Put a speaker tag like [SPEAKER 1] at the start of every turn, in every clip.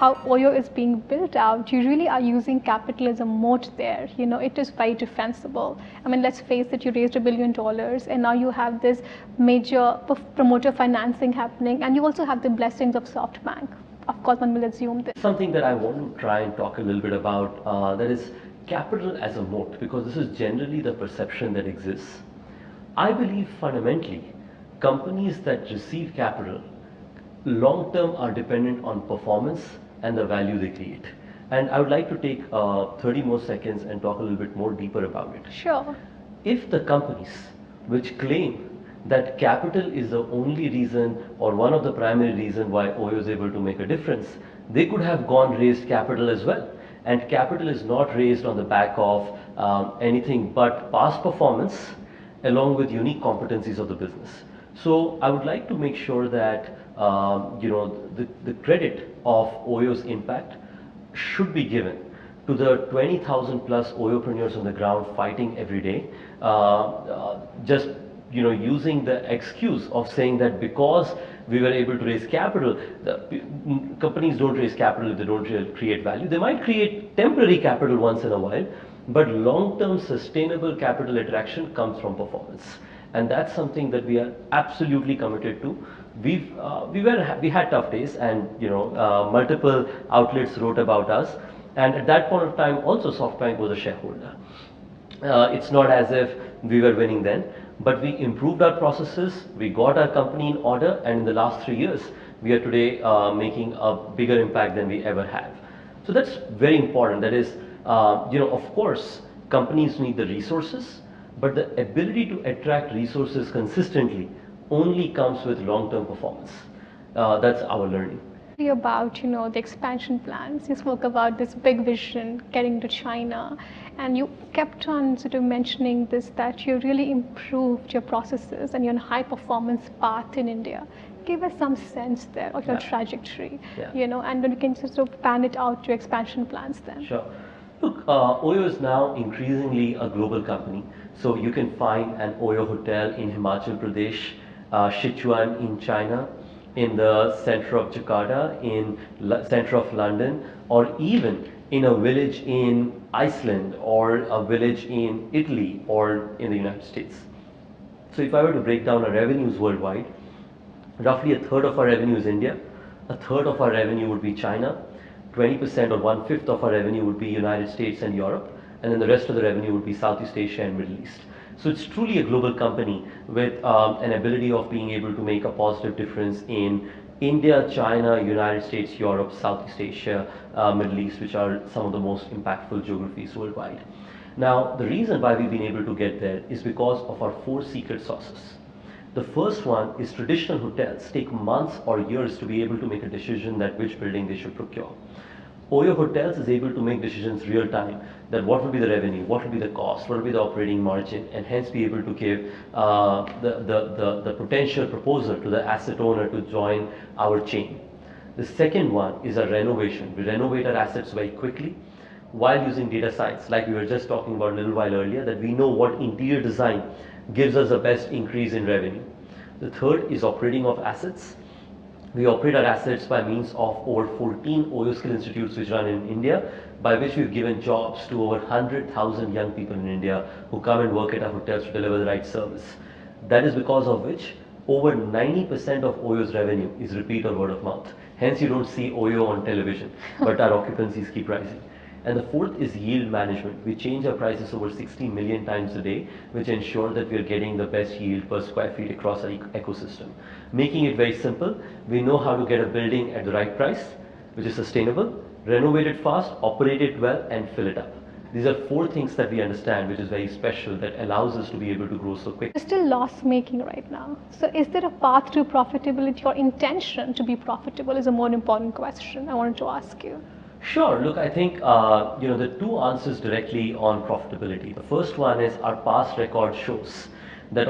[SPEAKER 1] how Oyo is being built out, you really are using capital as a moat there. It is very defensible. I mean, let's face it, you raised $1 billion and now you have this major promoter financing happening, and you also have the blessings of SoftBank. Of course, one will assume this.
[SPEAKER 2] Something that I want to try and talk a little bit about, that is capital as a moat, because this is generally the perception that exists. I believe fundamentally, companies that receive capital long term are dependent on performance and the value they create. And I would like to take 30 more seconds and talk a little bit more deeper about it.
[SPEAKER 1] Sure.
[SPEAKER 2] If the companies which claim that capital is the only reason or one of the primary reasons why Oyo is able to make a difference, they could have gone raised capital as well. And capital is not raised on the back of anything but past performance along with unique competencies of the business. So I would like to make sure that the credit of Oyo's impact should be given to the 20,000 plus Oyopreneurs on the ground fighting every day, just using the excuse of saying that because we were able to raise capital, companies don't raise capital if they don't create value. They might create temporary capital once in a while, but long-term sustainable capital attraction comes from performance. And that's something that we are absolutely committed to. We had tough days, and multiple outlets wrote about us. And at that point of time, also SoftBank was a shareholder. It's not as if we were winning then, but we improved our processes, we got our company in order, and in the last 3 years, we are today making a bigger impact than we ever have. So that's very important. That is, of course, companies need the resources, but the ability to attract resources consistently only comes with long-term performance. That's our learning.
[SPEAKER 1] About the expansion plans, you spoke about this big vision getting to China, and you kept on sort of mentioning this, that you really improved your processes and you're on a high performance path in India. Give us some sense there of your trajectory, and then we can sort of pan it out to expansion plans then.
[SPEAKER 2] Sure. Look, Oyo is now increasingly a global company. So you can find an Oyo hotel in Himachal Pradesh, Sichuan in China, in the center of Jakarta, in center of London, or even in a village in Iceland, or a village in Italy, or in the United States. So if I were to break down our revenues worldwide, roughly a third of our revenue is India, a third of our revenue would be China, 20% or 1/5 of our revenue would be United States and Europe, and then the rest of the revenue would be Southeast Asia and Middle East. So it's truly a global company with an ability of being able to make a positive difference in India, China, United States, Europe, Southeast Asia, Middle East, which are some of the most impactful geographies worldwide. Now, the reason why we've been able to get there is because of our 4 secret sauces. The first one is traditional hotels take months or years to be able to make a decision that which building they should procure. Oyo Hotels is able to make decisions real time, that what will be the revenue, what will be the cost, what will be the operating margin, and hence be able to give the potential proposal to the asset owner to join our chain. The second one is a renovation. We renovate our assets very quickly while using data science, like we were just talking about a little while earlier, that we know what interior design gives us the best increase in revenue. The third is operating of assets. We operate our assets by means of over 14 Oyo Skill Institutes which run in India, by which we've given jobs to over 100,000 young people in India who come and work at our hotels to deliver the right service. That is because of which over 90% of Oyo's revenue is repeat or word of mouth. Hence you don't see Oyo on television, but our occupancies keep rising. And the fourth is yield management. We change our prices over 60 million times a day, which ensure that we are getting the best yield per square feet across our ecosystem. Making it very simple, we know how to get a building at the right price, which is sustainable, renovate it fast, operate it well, and fill it up. These are 4 things that we understand, which is very special, that allows us to be able to grow so quick.
[SPEAKER 1] You're still loss making right now. So is there a path to profitability, or intention to be profitable is a more important question I wanted to ask you.
[SPEAKER 2] Sure. Look, I think the 2 answers directly on profitability. The first one is our past record shows that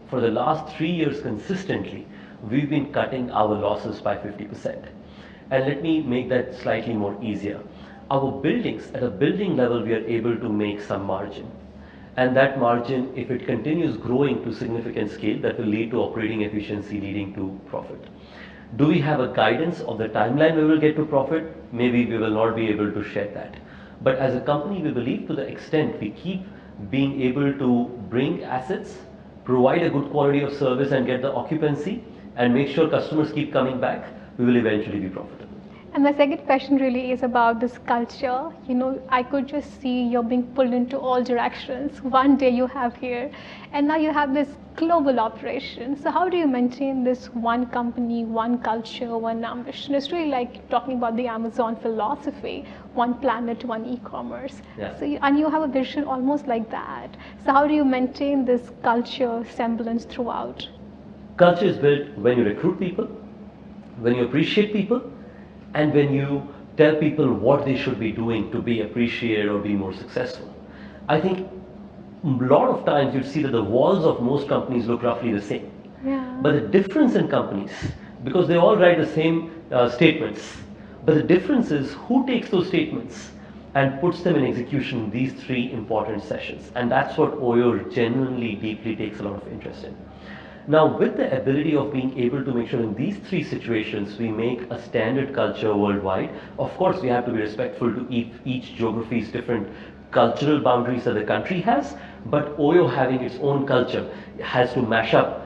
[SPEAKER 2] for the last 3 years consistently, we've been cutting our losses by 50%. And let me make that slightly more easier. Our buildings, at a building level, we are able to make some margin. And that margin, if it continues growing to significant scale, that will lead to operating efficiency leading to profit. Do we have a guidance of the timeline we will get to profit? Maybe we will not be able to share that. But as a company, we believe to the extent we keep being able to bring assets, provide a good quality of service and get the occupancy and make sure customers keep coming back, we will eventually be profitable.
[SPEAKER 1] And my second question really is about this culture. I could just see you're being pulled into all directions. One day you have here, and now you have this global operation. So how do you maintain this one company, one culture, one ambition? It's really like talking about the Amazon philosophy, one planet, one e-commerce.
[SPEAKER 2] Yeah.
[SPEAKER 1] And you have a vision almost like that. So how do you maintain this culture semblance throughout?
[SPEAKER 2] Culture is built when you recruit people, when you appreciate people, and when you tell people what they should be doing to be appreciated or be more successful. I think a lot of times you'd see that the walls of most companies look roughly the same.
[SPEAKER 1] Yeah.
[SPEAKER 2] But the difference in companies, because they all write the same statements, but the difference is who takes those statements and puts them in execution in these three important sessions. And that's what Oyo genuinely, deeply takes a lot of interest in. Now, with the ability of being able to make sure in these three situations we make a standard culture worldwide, of course we have to be respectful to each geography's different cultural boundaries that the country has, but Oyo having its own culture has to mash up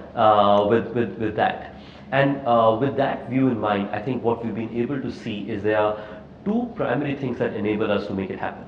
[SPEAKER 2] with that. And with that view in mind, I think what we've been able to see is there are two primary things that enable us to make it happen.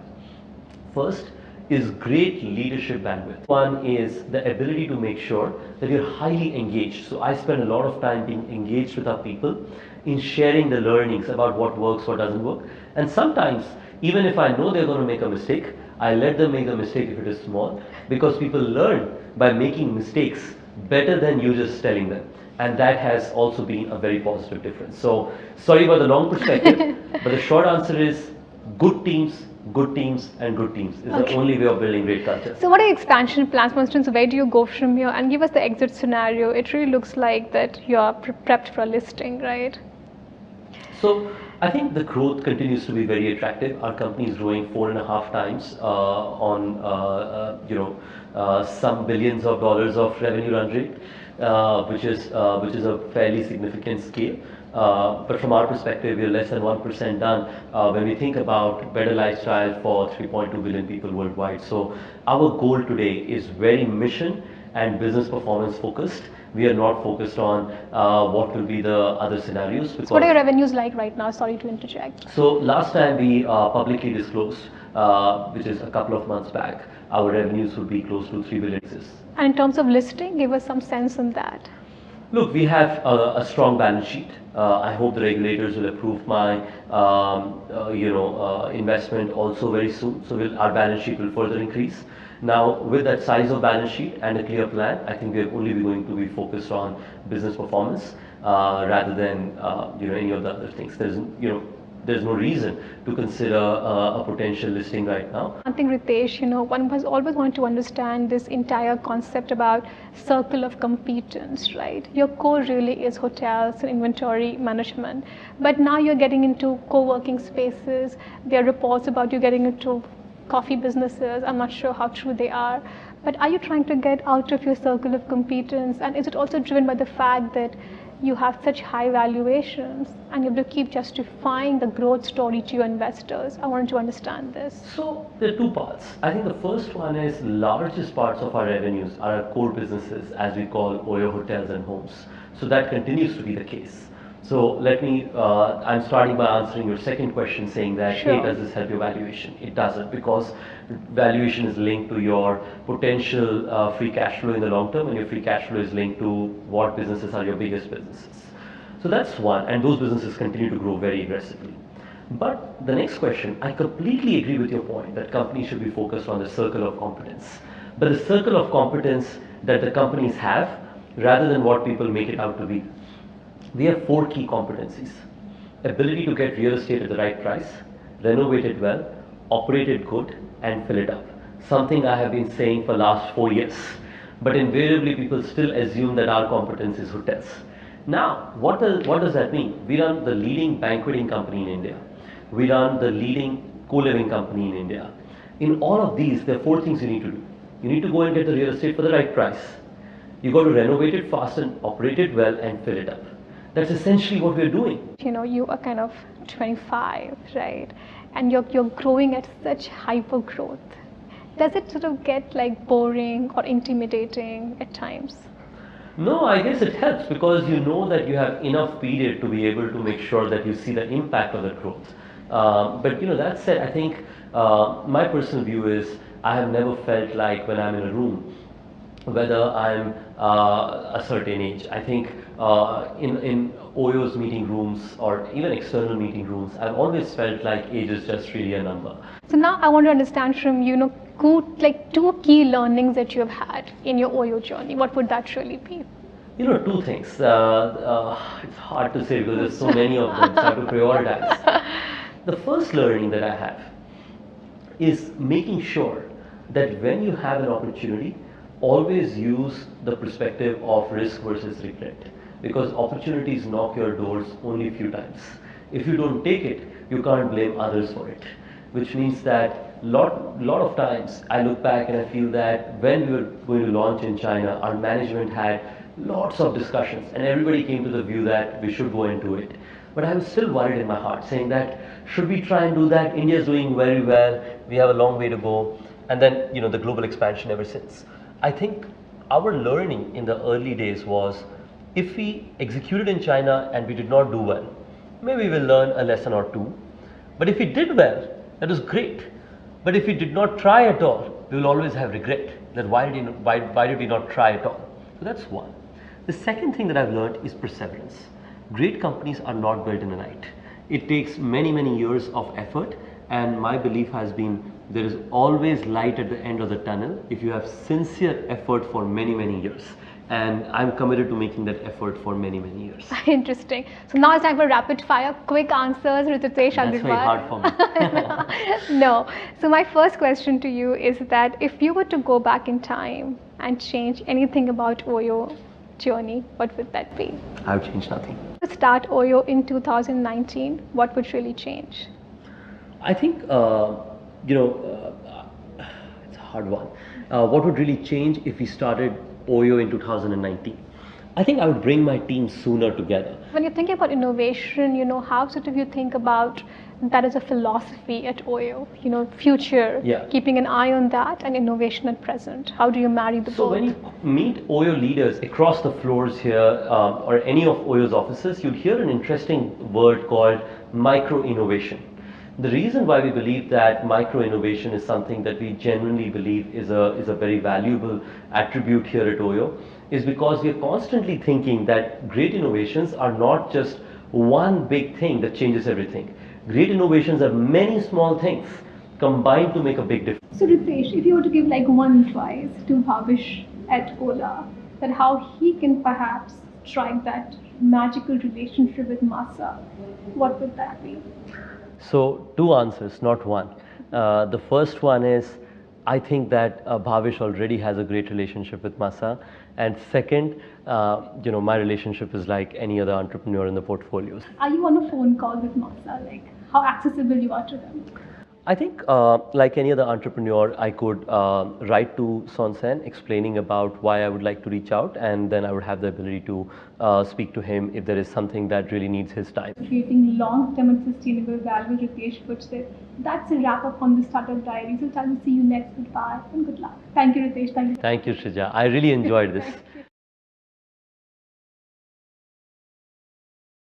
[SPEAKER 2] First is great leadership bandwidth. One is the ability to make sure that you're highly engaged. So I spend a lot of time being engaged with our people in sharing the learnings about what works, what doesn't work. And sometimes, even if I know they're going to make a mistake, I let them make the mistake if it is small, because people learn by making mistakes better than you just telling them. And that has also been a very positive difference. So sorry about the long perspective, but the short answer is good teams, and good teams is the only way of building great culture.
[SPEAKER 1] So what are your expansion plans? For instance, where do you go from here? And give us the exit scenario. It really looks like that you are prepped for a listing, right?
[SPEAKER 2] So I think the growth continues to be very attractive. Our company is growing 4.5 times on some billions of dollars of revenue run rate, which is a fairly significant scale. But from our perspective, we're less than 1% done when we think about better lifestyle for 3.2 billion people worldwide. So our goal today is very mission and business performance focused. We are not focused on what will be the other scenarios.
[SPEAKER 1] So what are your revenues like right now? Sorry to interject.
[SPEAKER 2] So last time we publicly disclosed, which is a couple of months back, our revenues would be close to 3 billion.
[SPEAKER 1] And in terms of listing, give us some sense on that.
[SPEAKER 2] Look, we have a strong balance sheet. I hope the regulators will approve my, investment also very soon. So our balance sheet will further increase. Now, with that size of balance sheet and a clear plan, I think we're only going to be focused on business performance rather than any of the other things. There's no reason to consider a potential listing right now.
[SPEAKER 1] I think, Ritesh, one has always wanted to understand this entire concept about circle of competence, right? Your core really is hotels and inventory management, but now you're getting into co-working spaces. There are reports about you getting into coffee businesses. I'm not sure how true they are, but are you trying to get out of your circle of competence? And is it also driven by the fact that you have such high valuations and you have to keep justifying the growth story to your investors? I wanted to understand this.
[SPEAKER 2] So there are two parts. I think the first one is largest parts of our revenues are our core businesses, as we call Oyo Hotels and Homes. So that continues to be the case. So I'm starting by answering your second question saying that,
[SPEAKER 1] Sure.
[SPEAKER 2] Hey, does this help your valuation? It doesn't, because valuation is linked to your potential free cash flow in the long term, and your free cash flow is linked to what businesses are your biggest businesses. So that's one, and those businesses continue to grow very aggressively. But the next question, I completely agree with your point that companies should be focused on the circle of competence. But the circle of competence that the companies have, rather than what people make it out to be. We have 4 key competencies: ability to get real estate at the right price, renovate it well, operate it good, and fill it up. Something I have been saying for last 4 years. But invariably people still assume that our competence is hotels. Now, what does that mean? We run the leading banqueting company in India. We run the leading co-living company in India. In all of these, there are 4 things you need to do. You need to go and get the real estate for the right price. You got to renovate it fast and operate it well and fill it up. That's essentially what we're doing.
[SPEAKER 1] You are kind of 25, right? And you're growing at such hyper growth. Does it sort of get like boring or intimidating at times?
[SPEAKER 2] No, I guess it helps because you know that you have enough period to be able to make sure that you see the impact of the growth. But that said, I think my personal view is I have never felt like when I'm in a room, whether I'm a certain age. I think in Oyo's meeting rooms or even external meeting rooms, I've always felt like age is just really a number.
[SPEAKER 1] So now I want to understand from you, like two key learnings that you have had in your Oyo journey. What would that really be?
[SPEAKER 2] Two things. It's hard to say because there's so many of them, so I have to prioritize. The first learning that I have is making sure that when you have an opportunity, always use the perspective of risk versus regret, because opportunities knock your doors only a few times. If you don't take it, you can't blame others for it, which means that lot of times I look back and I feel that when we were going to launch in China, our management had lots of discussions and everybody came to the view that we should go into it. But I was still worried in my heart, saying that should we try and do that? India is doing very well. We have a long way to go. And then, the global expansion ever since. I think our learning in the early days was if we executed in China and we did not do well, maybe we'll learn a lesson or two. But if we did well, that was great. But if we did not try at all, we will always have regret that why did we not try at all? So that's one. The second thing that I've learned is perseverance. Great companies are not built in a night. It takes many years of effort, and my belief has been there is always light at the end of the tunnel if you have sincere effort for many years. And I'm committed to making that effort for many years.
[SPEAKER 1] Interesting. So now it's time for rapid fire, quick answers with Ritesh Agarwal.
[SPEAKER 2] That's very hard for me.
[SPEAKER 1] No. So my first question to you is that if you were to go back in time and change anything about Oyo journey, what would that be?
[SPEAKER 2] I would change nothing.
[SPEAKER 1] To start Oyo in 2019, what would really change?
[SPEAKER 2] I think, it's a hard one. What would really change if we started Oyo in 2019? I think I would bring my team sooner together.
[SPEAKER 1] When you're thinking about innovation, how sort of you think about that as a philosophy at Oyo, future, keeping an eye on that, and innovation at present. How do you marry the both?
[SPEAKER 2] So when you meet Oyo leaders across the floors here or any of Oyo's offices, you'll hear an interesting word called micro-innovation. The reason why we believe that micro-innovation is something that we genuinely believe is a very valuable attribute here at Oyo is because we are constantly thinking that great innovations are not just one big thing that changes everything. Great innovations are many small things combined to make a big difference.
[SPEAKER 1] So Ritesh, if you were to give like one advice to Bhavish at Ola, that how he can perhaps strike that magical relationship with Masa, what would that be?
[SPEAKER 2] So two answers, not one. The first one is I think that Bhavish already has a great relationship with Masa, and second, my relationship is like any other entrepreneur in the portfolios.
[SPEAKER 1] Are you on a phone call with Masa? Like how accessible you are to him?
[SPEAKER 2] I think like any other entrepreneur, I could write to Son explaining about why I would like to reach out, and then I would have the ability to speak to him if there is something that really needs his time.
[SPEAKER 1] Creating long-term and sustainable value, Ritesh puts it. That's a wrap up on the Startup Diaries. So time to see you next. Goodbye and good luck. Thank you, Ritesh. Thank you.
[SPEAKER 2] Thank you, Shrija. I really enjoyed this.